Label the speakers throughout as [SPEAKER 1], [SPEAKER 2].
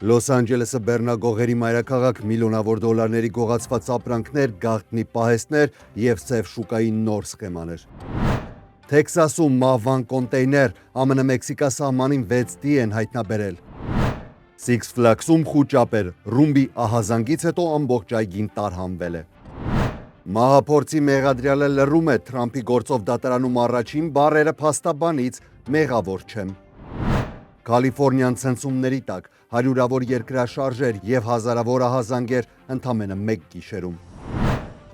[SPEAKER 1] Լոս Անջելեսը բեռնագողերի մայրաքաղաք, միլիոնավոր դոլարների գողացված ապրանքներ, գաղտնի պահեստներ և սև շուկայի նոր սխեմաներ։ Թեքսասում մահվան կոնտեյներ, ԱՄՆ Մեքսիկա սահմանին 6D են հայտնաբերել։ Six Flags-ում խուճապ էր, ռումբի ահազանգից հետո ամբողջ այգին տարհանվել է։ Մահափորձի մեղադրյալը լռում է, Թրամփի գործով դատարանում առաջին բառերը փաստաբանից՝ մեղավոր չեմ։ Կալիֆորնիան ցնցումների տակ, հարյուրավոր երկրաշարժեր և հազարավոր ահազանգեր ընդամենը մեկ գիշերում։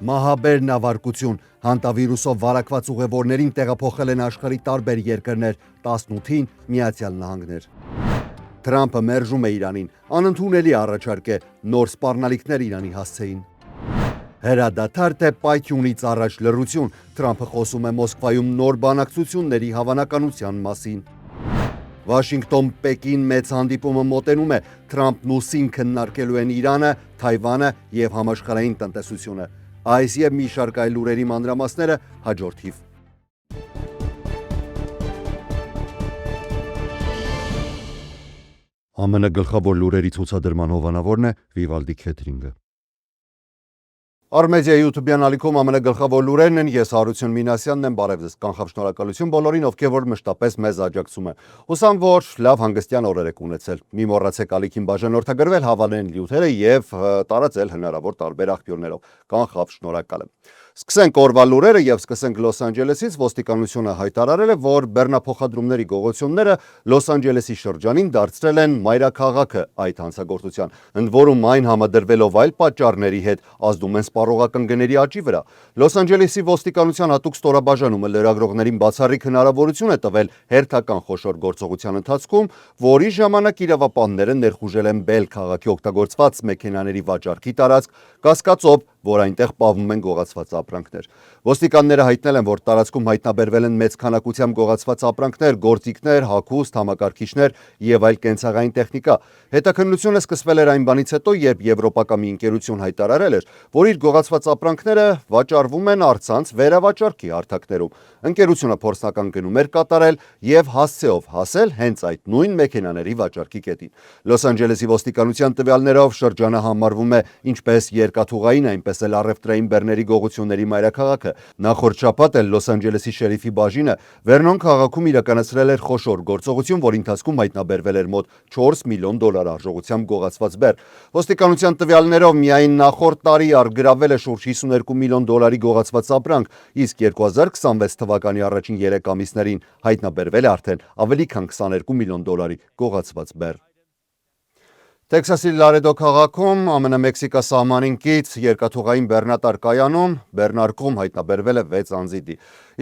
[SPEAKER 1] Մահաբեր նավարկություն, հանտավիրուսով վարակված ուղևորներին տեղափոխել են աշխարհի տարբեր երկրներ, 18-ին Միացյալ Նահանգներ։ Թրամփը մերժում է Իրանին, անընդունելի առաջարկ է, նոր սպառնալիքներ Իրանի հասցեին։ Հրադադար թե պայթյունից առաջ լռություն, Թրամփը խոսում է Մոսկվայում նոր բանակցությունների հավանականության մասին։ Վաշինգտոն-Պեկին մեծ հանդիպումը մոտենում է, Թրամփն ու Սին քննարկելու են Իրանը, Թայվանը և համաշխարհային տնտեսությունը։ Այս և մի շարք այլ լուրերի մանրամասները հաջորդիվ։ ԱՄՆ գլխավոր լուրերի ցուցադրման հովանավորն է Վիվալդի Քեթրինգը։ Արմեդիայի յութուբյան ալիքում ԱՄՆ գլխավոր լուրերն են, ես Հարություն Մինասյանն եմ, բարև ձեզ, կանխավ շնորհակալություն բոլորին, ովքեր որ մշտապես մեզ աջակցում են։ Հուսամ, որ լավ հանգստյան օրեր եք ունեցել։ Մի մոռացեք ալիքին բաժանորդագրվել, հավանել նյութերը եւ տարածել հնարավոր տարբեր աղբյուրներով։ Կանխավ շնորհակալ եմ։ Սկսենք օրվա լուրերը եւ սկսենք Լոս Անջելեսից։ Ոստիկանությունը հայտարարել է, որ բեռնափոխադրումների գողությունները Լոս Անջելեսի շրջանին դարձրել են մայրաքաղաքը այդ հանցագործության, ընդ որում այն համադրվելով այլ պատճառների հետ ազդում են սպառողական գների աճի վրա։ Լոս Անջելեսի ոստիկանության հատուկ ստորաբաժանումը լրագրողներին բացառիկ հնարավորություն է տվել հերթական խոշոր գործողության ընթացքում, որի ժամանակ իրավապանները ներխուժել են Բել քաղաքի օգտագործված մեքենաների վաճառքի տարածք, կասկածով, որ այնտեղ պահվում են գողացված ապրանքներ։ Ոստիկանները հայտնել են, որ տարածքում հայտնաբերվել են մեծ քանակությամբ գողացված ապրանքներ, գործիքներ, հագուստ, համակարգիչներ եւ այլ կենցաղային տեխնիկա։ Հետաքննությունը սկսվել էր այն բանից հետո, երբ եվրոպական մի ընկերություն հայտարարել էր, որ իր գողացված ապրանքները վաճառվում են առցանց վերավաճառքի հարթակներում։ Ընկերությունը փորձնական գնում էր կատարել եւ հասցեով հասել հենց այդ նույն մեքենաների վաճառքի կետին։ Լոս Անջելեսի ոստիկանության տվյալներով շրջանը համարվում է ինչպես երկաթուղային, այնպես էլ առևտրային բեռների գողությունների մայրաքաղաքը։ Նախորդ շաբաթ էլ Լոս Անջելեսի շերիֆի բաժինը Վերնոն քաղաքում իրականացրել էր խոշոր գործողություն, որի ընթացքում հայտնաբերվել էր մոտ 4 միլիոն դոլար արժողությամբ գողացված բեռ։ Ոստիկանության տվյալներով միայն նախորդ տարի գրավել է շուրջ 52 միլիոն դոլարի գողացված ապրանք, իսկ 2026 թվականի առաջին 3 ամիսներին հայտնաբերվել է արդեն ավելի քան 22 միլիոն դոլարի գողացված բեռ։ Տեքսասի Լարեդո քաղաքում ԱՄՆ Մեքսիկա սահմանին կից երկաթուղային բեռնատար կայանում բեռնարկղում հայտնաբերվել է 6 անձի։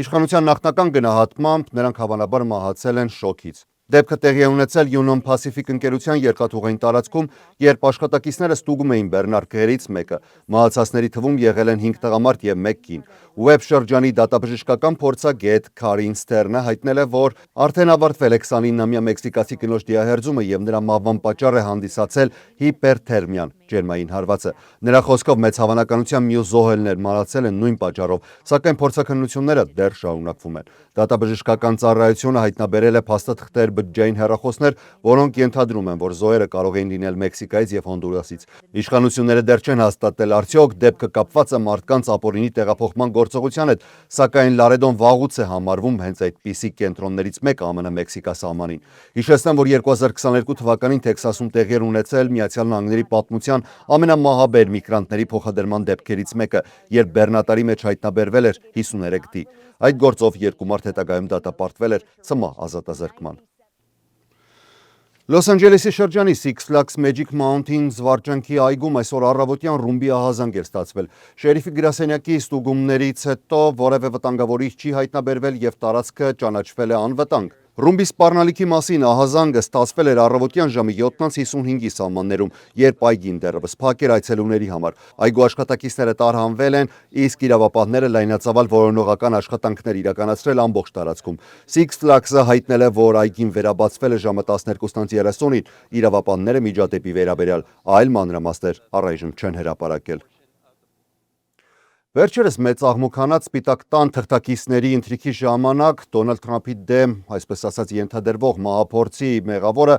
[SPEAKER 1] Իշխանության նախնական գնահատմամբ նրանք հավանաբար մահացել են շոկից։ Դեպքը տեղի է ունեցել Union Pacific ընկերության երկաթուղային տարածքում, երբ աշխատակիցները ստուգում էին բեռնարկղերից մեկը։ Մահացածների թվում եղել են 5 տղամարդ եւ 1 կին։ Ուեբ շրջանի դատաբժշկական փորձագետ Քարին Ստերնը հայտնել է, որ արդեն ավարտվել է 29-ամյա մեքսիկացի կնոջ դիահերձումը եւ նրա մահվան պատճառ է հանդիսացել հիպերթերմիան, ջերմային հարվածը։ Նրա խոսքով մեծ հավանականությամբ մյուս զոհերներ մահացել են նույն պատճառով, սակայն փորձաքննությունները դեռ շարունակվում են։ Դատաբժշկական ծառայությունը հայտնաբերել է փաստաթղթեր, բջջային հեռախոսներ, որոնք ենթադրում են, որ զոհերը կարող էին լինել Մեքսիկայից եւ Հոնդուրասից։ Իշխանությունները դեռ չեն հաստատել արդյոք դեպքը կապված է մարդկանց ապօրինի տեղափոխման գործողության հետ, սակայն Լարեդոն վաղուց է համարվում հենց այդպիսի կենտրոններից մեկը ԱՄՆ Մեքսիկա սահմանին։ Հիշեցնեմ, որ 2022 թվականին Տեքսասում տեղի էր ունեցել Միացյալ Նահանգների պատմության ամենամահաբեր միգրանտների փոխադրման դեպքերից մեկը, երբ բեռնատարի մեջ հայտնաբերվել էր 53 դի։ Այդ գործով 2 մարդ հետագայում դատապարտվել էր ՑՄ ազատազրկման։ Լոս Անջելեսի շրջանի Six Flags Magic Mountain զվարճանքի այգում այսօր առավոտյան ռումբի ահազանգ էր ստացվել։ Շերիֆի գրասենյակի ստուգումներից հետո որևէ վտանգավորիչ չի հայտնաբերվել եւ տարածքը ճանաչվել է անվտանգ։ Ռումբի սպառնալիքի մասին ահազանգը ստացվել էր առավոտյան ժամը 7:55-ի սահմաններում, երբ այգին դեռևս փակ էր այցելուների համար։ Այգու աշխատակիցները տարհանվել են, իսկ իրավապահները լայնածավալ որոնողական աշխատանքներ իրականացրել ամբողջ տարածքում։ Six Flags-ը հայտնել է, որ այգին վերաբացվել է ժամը 12:30-ին։ Իրավապանները միջադեպի վերաբերյալ այլ մանրամասներ առայժմ չեն հրապարակել։ Վերջերս մեծ աղմուկանաց Սպիտակ տան թղթակիցների ընթրիքի ժամանակ Դոնալդ Թրամփի դեմ, այսպես ասած, ենթադրվող մահափորձի մեղավորը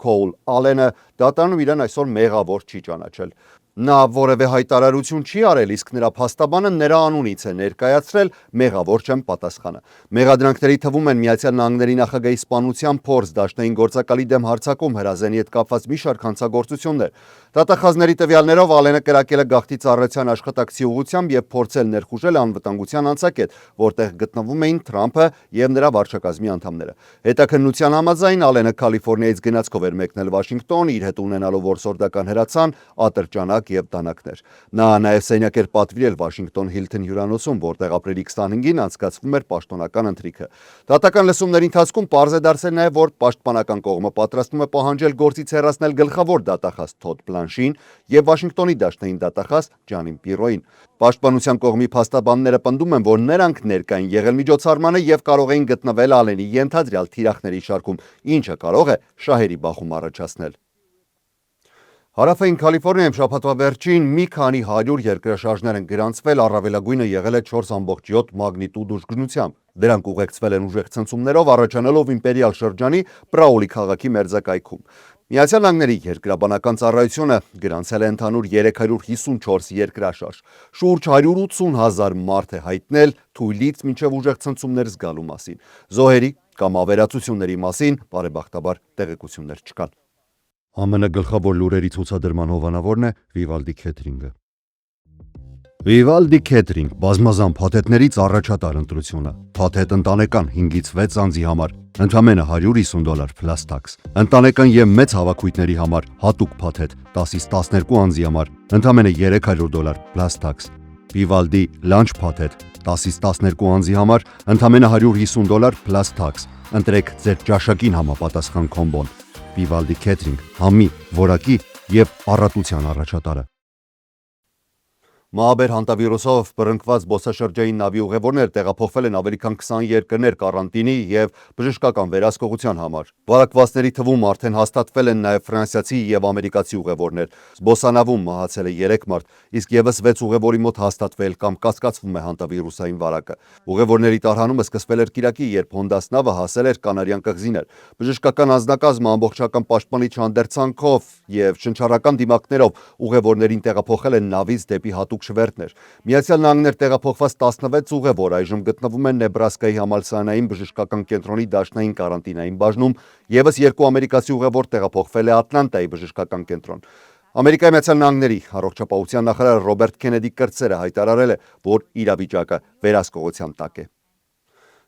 [SPEAKER 1] Քոուլ Ալենը դատարանում իրեն այսօր մեղավոր չի ճանաչել։ Նա որևէ հայտարարություն չի արել, իսկ նրա փաստաբանը նրա անունից է ներկայացրել մեղավոր չեմ պատասխանը։ Մեղադրանքների թվում են Միացյալ Նահանգների նախագահի սպանության փորձ, դաշնային գործակալի դեմ հարձակում, հրազենի հետ կապված մի շարք հանցագործություններ։ Դատախազների տվյալներով Ալենը կրակել է գաղթի ծառայության աշխատակցի ուղղությամբ եւ փորձել ներխուժել անվտանգության անցակետ, որտեղ գտնվում էին Թրամփը եւ նրա վարչակազմի անդամները։ Հետաքննության համաձայն Ալենը Կալիֆոռնիայից գնացքով էր մեկնել Վաշինգտոն, իր հետ ունենալով որսորդական հրացան, ատրճանակ եւ դանակներ։ Նա նաեւ սենյակ էր պատվիրել Վաշինգտոն Հիլթոն հյուրանոցում, որտեղ ապրիլի 25-ին անցկացվում էր պաշտոնական ընթրիքը։ Դատական լսումների ընթացքում պարզ է դարձել նաեւ, որ պաշտպանական կողմը պատրաստվում է պահանջել գործից հեռացնել գլխավոր դատախազ Թոդ Բլանշին եւ Վաշինգտոնի դաշնային դատախազ Ջանին Պիրոին։ Պաշտպանության կողմի փաստաբանները պնդում են, որ նրանք ներկա են եղել միջոցառմանը եւ կարող էին գտնվել Ալենի ենթադրյալ թիրախների շարքում, ինչը կարող է շահերի բախում առաջացնել։ Հարավային Կալիֆոռնիայում շաբաթվա վերջին մի քանի 100 երկրաշարժներ են գրանցվել, առավելագույնը եղել է 4.7 մագնիտուդ ուժգնությամբ։ Դրանք ուղեկցվել են ուժեղ ցնցումներով, առաջանալով իմպերիալ շրջանի Պրաուլի քաղաքի մերձակայքում։ Միացյալ Նահանգների երկրաբանական ծառայությունը գրանցել է ընդհանուր 354 երկրաշարժ։ Շուրջ 180,000 մարդ է հայտնել թույլից մինչև ուժեղ ցնցումներ զգալու մասին։ Զոհերի կամ ավերածությունների մասին բարեբախտաբար տեղեկություններ չկան։ ԱՄՆ գլխավոր լուրերի ցուցադրման հովանավորն է Վիվալդի քեթրինգը։ Վիվալդի քեթրինգ բազմազան փաթեթներից առաջատար ընտրությունը։ Փաթեթ ընտանեկան 5-ից 6 անձի համար ընդամենը $150 plus tax։ Ընտանեկան եւ մեծ հավաքույթների համար հատուկ փաթեթ 10-ից 12 անձի համար ընդամենը $300 plus tax։ Վիվալդի լանչ փաթեթ 10-ից 12 անձի համար ընդամենը $150 plus tax։ Ընտրեք ձեր ճաշակին համապատասխան կոմբոն։ Վիվալդի քեթրինգ, համի, որակի եւ առատության առաջատարը։ Մահաբեր հանտավիրուսով բռնկված զբոսաշրջային նավի ուղևորներ տեղափոխվել են ավելի քան 20 երկրներ կարանտինի եւ բժշկական վերահսկողության համար։ Վարակվածների թվում արդեն հաստատվել են նաեւ ֆրանսիացի եւ ամերիկացի ուղևորներ։ Զբոսանավում մահացել է 3 մարդ, իսկ եւս 6 ուղևորի մոտ հաստատվել կամ կասկածվում է հանտավիրուսային վարակը։ Ուղևորների տարհանումը սկսվել էր Կիրակի, երբ հոնդաս նավը հասել էր Կանարյան կղզիներ։ Բժշկական անձնակազմը ամբողջական պաշտպանիչ հանդերձանքով եւ շնչառական դիմակներով ուղևորներին տեղափոխել են նավից դեպի հատուկ շվերտներ։ Միացյալ Նահանգներ տեղափոխված 16 ուղևոր այժմ գտնվում են Նեբրասկայի համալսարանային բժշկական կենտրոնի դաշնային կարանտինային բաժնում, եւս 2 ամերիկացի ուղևոր տեղափոխվել է Ատլանտայի բժշկական կենտրոն։ Ամերիկայի Միացյալ Նահանգների առողջապահության նախարար Ռոբերտ Քենեդի Կրտսերը հայտարարել է, որ իրավիճակը վերահսկողության տակ է։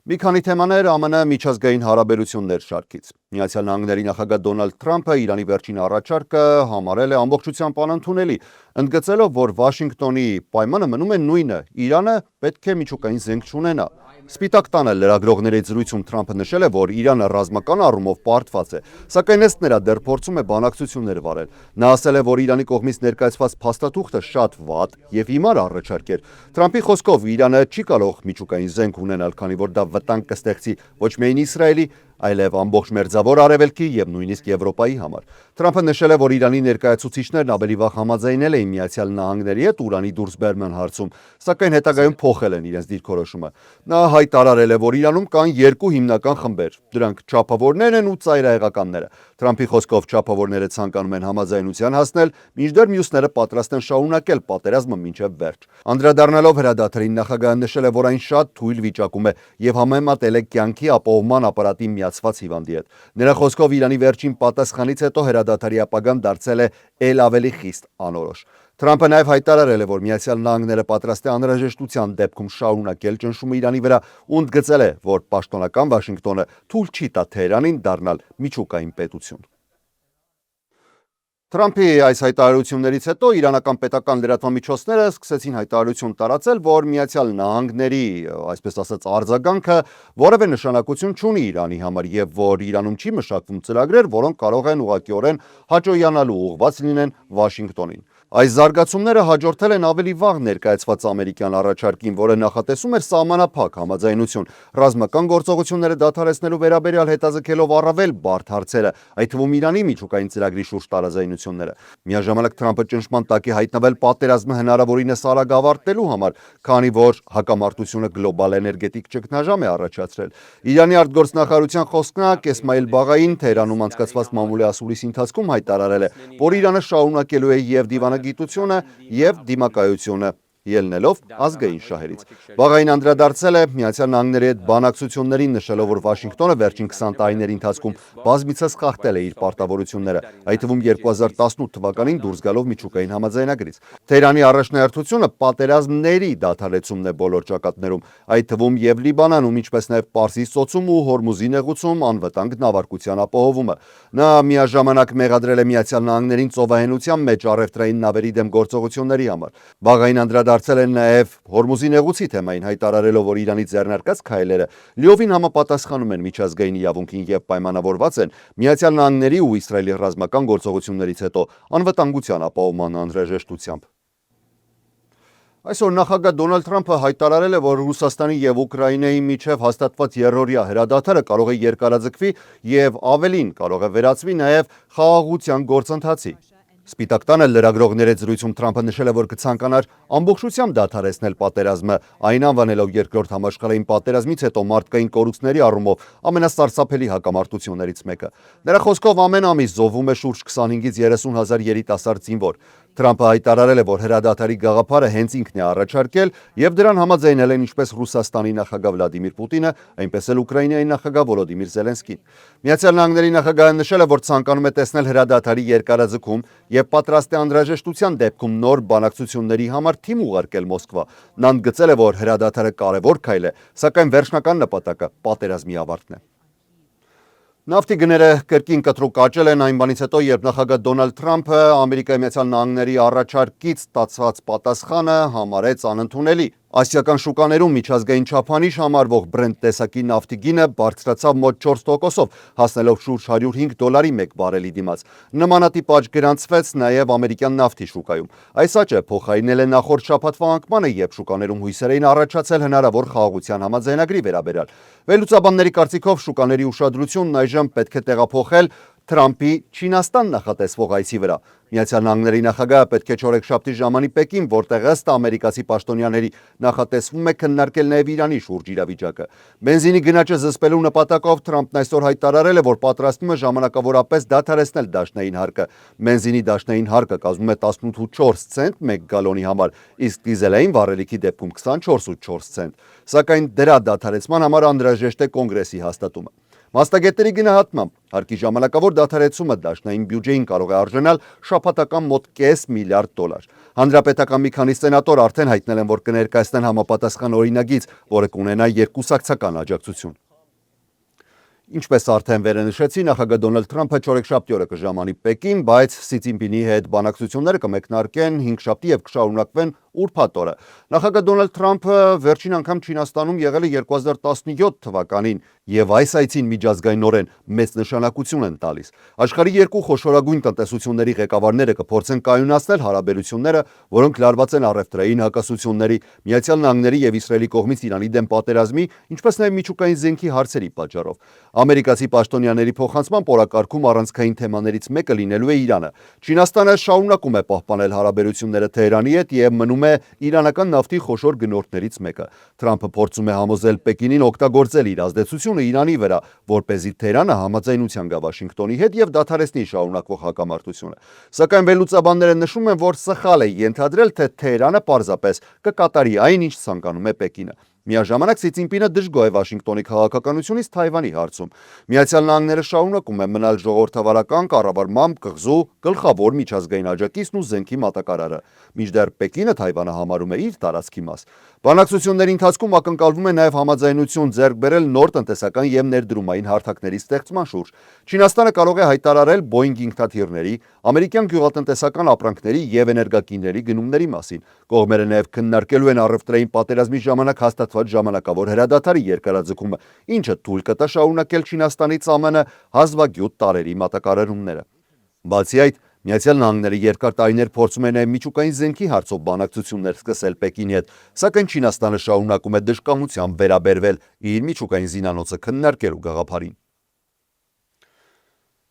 [SPEAKER 1] Մի քանի թեմաներ ԱՄՆ միջազգային հարաբերություններ շարքից։ Միացյալ Նահանգների նախագահ Դոնալդ Թրամփը Իրանի վերջին առաջարկը համարել է ամբողջությամբ անընդունելի, ընդգծելով, որ Վաշինգտոնի պայմանը մնում է նույնը՝ Իրանը պետք է միջուկային զենք չունենա։ Սպիտակ տանը լրագրողների զրույցում Թրամփը նշել է, որ Իրանը ռազմական առումով պարտված է, սակայն ըստ նրա դեռ փորձում է բանակցություններ վարել։ Նա ասել է, որ Իրանի կողմից ներկայացված փաստաթուղթը շատ վատ եւ հիմար առաջարկ էր։ Թրամփի խոսքով Իրանը չի կարող միջուկային զենք ունենալ, քանի որ դա վտանգ կստեղծի ոչ միայն Իսրայելի, այլև ամբողջ Մերձավոր Արևելքի եւ նույնիսկ Եվրոպայի համար։ Թրամփը նշել է, որ Իրանի ներկայացուցիչներն ավելի վաղ համաձայնել էին Միացյալ Նահանգների հետ Ուրանի դուրսբերման հարցում, սակայն հետագայում փոխել են իրենց դիրքորոշումը։ Նա հայտարարել է, որ Իրանում կան 2 հիմնական խմբեր, դրանք չափավորներն են ու ծայրահեղականները։ Թրամփի խոսքով չափավորները ցանկանում են համաձայնության հասնել, մինչդեռ մյուսները պատրաստ են շարունակել պատերազմը մինչև վերջ։ Անդրադառնալով հրադադարին, նախագահը նշել է, որ այն շատ թույլ վիճակում է եւ համեմատել է կյանքի ապահովման ապարատի միացված հիվանդի հետ։ Նրա խոսքով Իրանի վերջին պատասխանից հետո հրադադարի ապագան դարձել է ել ավելի խիստ անորոշ։ Թրամփը նաև հայտարարել է, որ Միացյալ Նահանգները պատրաստ է անհրաժեշտության դեպքում շարունակել ճնշումը Իրանի վրա ու ընդգծել է, որ պաշտոնական Վաշինգտոնը թույլ չի տա Թեհրանին դառնալ միջուկային պետություն։ Թրամփի այս հայտարարություններից հետո իրանական պետական լրատվամիջոցները սկսեցին հայտարարություն տարածել, որ Միացյալ Նահանգների, այսպես ասած, արձագանքը որևէ նշանակություն չունի Իրանի համար եւ որ Իրանում չի մշակվում ծրագրեր, որոնք կարող են ուղղակիորեն հաճոյանալու ուղղված լինեն Վաշինգտոնին։ Այս զարգացումները հաջորդել են ավելի վաղ ներկայացված ամերիկյան առաջարկին, որը նախատեսում էր սահմանափակ համաձայնություն, ռազմական գործողությունները դադարեցնելու վերաբերյալ հետաձգելով առավել բարդ հարցերը, այդ թվում Իրանի միջուկային ծրագրի շուրջ տարաձայնությունները։ Միաժամանակ Թրամփը ճնշման տակ է հայտնվել պատերազմը հնարավորինս արագ ավարտելու համար, քանի որ հակամարտությունը գլոբալ էներգետիկ ճգնաժամ է առաջացրել։ Իրանի արտգործնախարարության խոսնակ Էսմայիլ Բաղային Թեհրանում անցկացված մամուլի ասուլիսի ընթացքում հայտարարել է, որ Իրանը շարունակելու է եւ դիվանագիտությունը եւ դիմակայությունը ելնելով ազգային շահերից։ Բաղային անդրադարձել է Միացյալ Նահանգների հետ բանակցություններին, նշելով, որ Վաշինգտոնը վերջին 20 տարիների ընթացքում բազմիցս խախտել է իր պարտավորությունները, այդ թվում 2018 թվականին դուրս գալով միջուկային համաձայնագրից։ Թեհրանի առաջնահերթությունը պատերազմների դադարեցումն է բոլոր ճակատներում, այդ թվում եւ Լիբանանում, ինչպես նաեւ Պարսից ծոցում ու Հորմուզի նեղուցում անվտանգ նավարկության ապահովումը։ Նա միաժամանակ մեղադրել է Միացյալ Նահանգներին ծովահենության մեջ առևտրային նավերի դեմ գործողությունների համար։ Բաղային անդրադարձել են նաև Հորմուզի նեղուցի թեմային, հայտարարելով, որ Իրանի ձեռնարկած քայլերը լիովին համապատասխանում են միջազգային իրավունքին եւ պայմանավորված են Միացյալ Նահանգների ու Իսրայելի ռազմական գործողություններից հետո անվտանգության ապահովման անհրաժեշտությամբ։ Այսօր նախագահ Դոնալդ Թրամփը հայտարարել է, որ Ռուսաստանի եւ Ուկրաինայի միջև հաստատված երրորդյա հրադադարը կարող է երկարաձգվի եւ ավելին կարող է վերածվի նաեւ խաղաղության գործընթացի։ Սպիտակ տանը լրագրողների հետ զրույցում Թրամփը նշել է, որ կցանկանար ամբողջությամբ դադարեցնել պատերազմը, այն անվանելով երկրորդ համաշխարհային պատերազմից հետո մարդկային կորուստների առումով ամենասարսափելի հակամարտություններից մեկը։ Նրա խոսքով ամեն ամիս զոհվում է շուրջ 25-ից 30 հազար երիտասարդ զինվոր։ Թրամփը հայտարարել է, որ հրադադարի գաղափարը հենց ինքն է առաջարկել եւ դրան համաձայնել են ինչպես Ռուսաստանի նախագահ Վլադիմիր Պուտինը, այնպես էլ Ուկրաինայի նախագահ Վոլոդիմիր Զելենսկին։ Միացյալ Նահանգների նախագահը նշել է, որ ցանկանում է տեսնել հրադադարի երկարաձգում եւ պատրաստ է անհրաժեշտության դեպքում նոր բանակցությունների համար թիմ ուղարկել Մոսկվա։ Նա ընդգծել է, որ հրադադարը կարևոր քայլ է, սակայն վերջնական նպատակը պատերազմի ավարտն է։ Նավթի գները կրկին կտրուկ աճել են այն բանից հետո, երբ նախագահ Դոնալդ Թրամփը Ամերիկայի Միացյալ Նահանգների առաջարկից ստացված պատասխանը համարեց անընդունելի։ Ասիական շուկաներում միջազգային չափանիշ համարվող Brent տեսակի նավթի գինը բարձրացավ մոտ 4%-ով, հասնելով շուրջ $105 մեկ բարելի դիմաց։ Նմանատիպ աճ գրանցվեց նաև ամերիկյան նավթի շուկայում։ Այս աճը փոխարինել է նախորդ շաբաթվա անկմանը, երբ շուկաներում հույսեր էին առաջացել հնարավոր խաղաղության համաձայնագրի վերաբերյալ։ Վերլուծաբանների կարծիքով շուկաների ուշադրությունն այժմ պետք է տեղափոխել Թրամփի Չինաստան նախատեսվող այցի վրա։ Միացյալ Նահանգների նախագահը պետք է չորեքշաբթի ժամանի Պեկին, որտեղ ըստ ամերիկացի պաշտոնյաների նախատեսվում է քննարկել նաև Իրանի շուրջ իրավիճակը։ Բենզինի գնաճը զսպելու նպատակով Թրամփն այսօր հայտարարել է, որ պատրաստվում է ժամանակավորապես դադարեցնել դաշնային հարկը։ Բենզինի դաշնային հարկը կազմում է 18.4 ցենտ մեկ գալոնի համար, իսկ դիզելային վառելիքի դեպքում 24.4 ցենտ։ Սակայն դրա դադարեցման համար անհրաժեշտ է կոնգրեսի հաստատումը։ Մասնագետների գնահատմամբ հարկի ժամանակավոր դադարեցումը դաշնային բյուջեին կարող է արժանալ շաբաթական մոտ $0.5 միլիարդ։ Հանրապետական մի քանի սենատոր արդեն հայտնել են, որ կներկայացնեն համապատասխան օրինագիծ, որը կունենա երկկուսակցական աջակցություն։ Ինչպես արդեն վերնշեցի, նախագահ Դոնալդ Թրամփը չորեքշաբթի օրը կժամանի Պեկին, բայց Սի Ցինպինի հետ բանակցությունները կմեկնարկեն հինգշաբթի եւ կշարունակվեն ուրբաթ օրը։ Նախագահ Դոնալդ Թրամփը վերջին անգամ Չինաստանում եղել է 2017 թվականին եւ այս այցին միջազգայինորեն մեծ նշանակություն են տալիս։ Աշխարհի երկու խոշորագույն տնտեսությունների ղեկավարները կփորձեն կայունացնել հարաբերությունները, որոնք լարված են առևտրային հակասությունների, Միացյալ Նահանգների եւ Իսրայելի կողմից Իրանի դեմ պատերազմի, ինչպես նաեւ միջուկային զենքի հարցերի պատճառով։ Ամերիկացի պաշտոնյաների փոխանցմամբ օրակարգում առանցքային թեմաներից մեկը լինելու է Իրանը։ Չինաստանը շարունակում է պահպանել հարաբերությունները Թեհրանի հետ եւ մնում է իրանական նավթի խոշոր գնորդներից մեկը։ Թրամփը փորձում է համոզել Պեկինին օգտագործել իր ազդեցությունը Իրանի վրա, որպեսզի Թեհրանը համաձայնության գա Վաշինգտոնի հետ եւ դադարեցնի շարունակվող հակամարտությունը։ Սակայն վերլուծաբանները նշում են, որ սխալ է ենթադրել, թե Թեհրանը պարզապես կկատարի այն, ինչ ցանկանում է Պեկինը։ Միաժամանակ Սի Ցինպինը դժգոհ է Վաշինգտոնի քաղաքականությունից Թայվանի հարցում։ Միացյալ Նահանգները շարունակում է մնալ ժողովրդավարական կառավարմամբ կղզու գլխավոր միջազգային աջակիցն ու զենքի մատակարարը, մինչդեռ Պեկինը Թայվանը համարում է իր տարածքի մաս։ Բանակցությունների ընթացքում ակնկալվում է նաև համաձայնություն ձեռք բերել նոր տնտեսական եւ ներդրումային հարթակների ստեղծման շուրջ։ Չինաստանը կարող է հայտարարել Boeing ինքնաթիռների, ամերիկյան գյուղատնտեսական ապրանքների եւ էներգակիրների գնումների մասին։ Կողմերը նաև քննարկելու են առևտրային պատերազմի ժամանակ հաստատված ժամանակավոր հրադադարի երկարաձգումը, ինչը թույլ կտա շարունակել Չինաստանից ԱՄՆ հազվագյուտ տարրերի մատակարարումները։ Բացի այդ, Միացյալ Նահանգները երկար տարիներ փորձում է նաև միջուկային զենքի հարցով բանակցություններ սկսել Պեկինի հետ, սակայն Չինաստանը շարունակում է դժկամությամբ վերաբերվել իր միջուկային զինանոցը քննարկելու գաղափարին։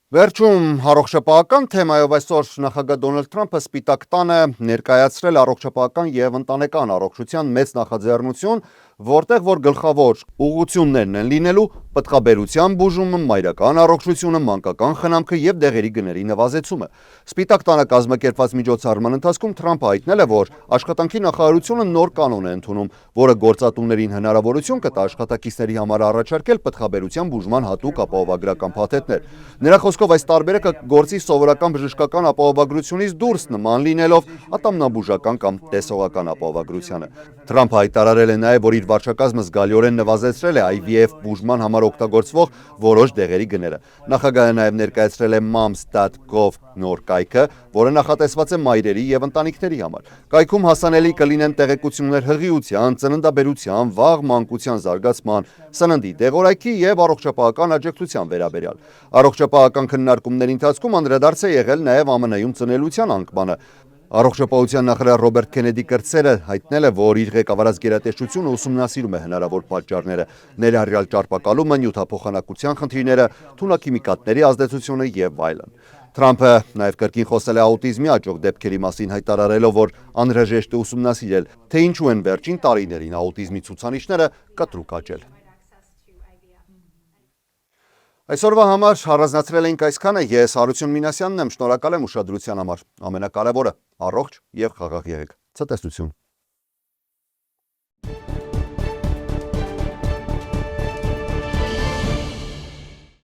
[SPEAKER 1] Վերջում առողջապահական թեմայով այսօր նախագահ Դոնալդ Թրամփը Սպիտակ տանը ներկայացրել առողջապահական եւ ընտանեկան առողջության մեծ նախաձեռնություն, որտեղ որ գլխավոր ուղղություններն են լինելու պտղաբերության բուժումը, մայրական առողջությունը, մանկական խնամքը եւ դեղերի գների նվազեցումը։ Սպիտակ տանը կազմակերպված միջոցառման ընթացքում Թրամփը հայտնել է, որ աշխատանքի նախարարությունը նոր կանոն է ընդունում, որը գործատուներին հնարավորություն կտա աշխատակիցների համար առաջարկել պտղաբերության բուժման հատուկ ապահովագրական փաթեթներ։ Նրա խոսքով այս տարբերակը գործի սովորական բժշկական ապահովագրությունից դուրս նման լինելով ատամնաբուժական կամ տեսողական ապահովագրությանը։ Թրամփը հայտարարել է նաև, որ իր վարչակազմը զգալիորեն նվազեցրել է IVF բուժման համար օգտագործվող որոշ դեղերի գները։ Նախագահը նաև ներկայացրել է moms.gov նոր կայքը, որը նախատեսված է մայրերի եւ ընտանիքների համար։ Կայքում հասանելի կլինեն տեղեկություններ հղիության, ծննդաբերության, վաղ մանկության զարգացման, սննդի դեղորայքի եւ առողջապահական աջակցության վերաբերյալ։ Առողջապահական քննարկումների ընթացքում անդրադարձ է եղել նաև ԱՄՆ-ում ծնելիության անկմանը։ Առողջապահության նախարար Ռոբերտ Քենեդի կրտսերը հայտնել է, որ իր ղեկավարած գերատեսչությունը ուսումնասիրում է հնարավոր պատճառները, ներառյալ ճարպակալումը, նյութափոխանակության խնդիրները, թունաքիմիկատների ազդեցությունը եւ այլն։ Թրամփը նաև կրկին խոսել է աուտիզմի աճող դեպքերի մասին, հայտարարելով, որ անհրաժեշտ է ուսումնասիրել, թե ինչու են վերջին տարիներին աուտիզմի ցուցանիշները կտրուկ աճել։ Այսօրվա համար առանձնացրել էինք այսքանը, ես Հարություն Մինասյանն եմ, շնորհակալ եմ ուշադրության համար, ամենակարևորը՝ առողջ եւ խաղաղ եղեք, ցտեսություն։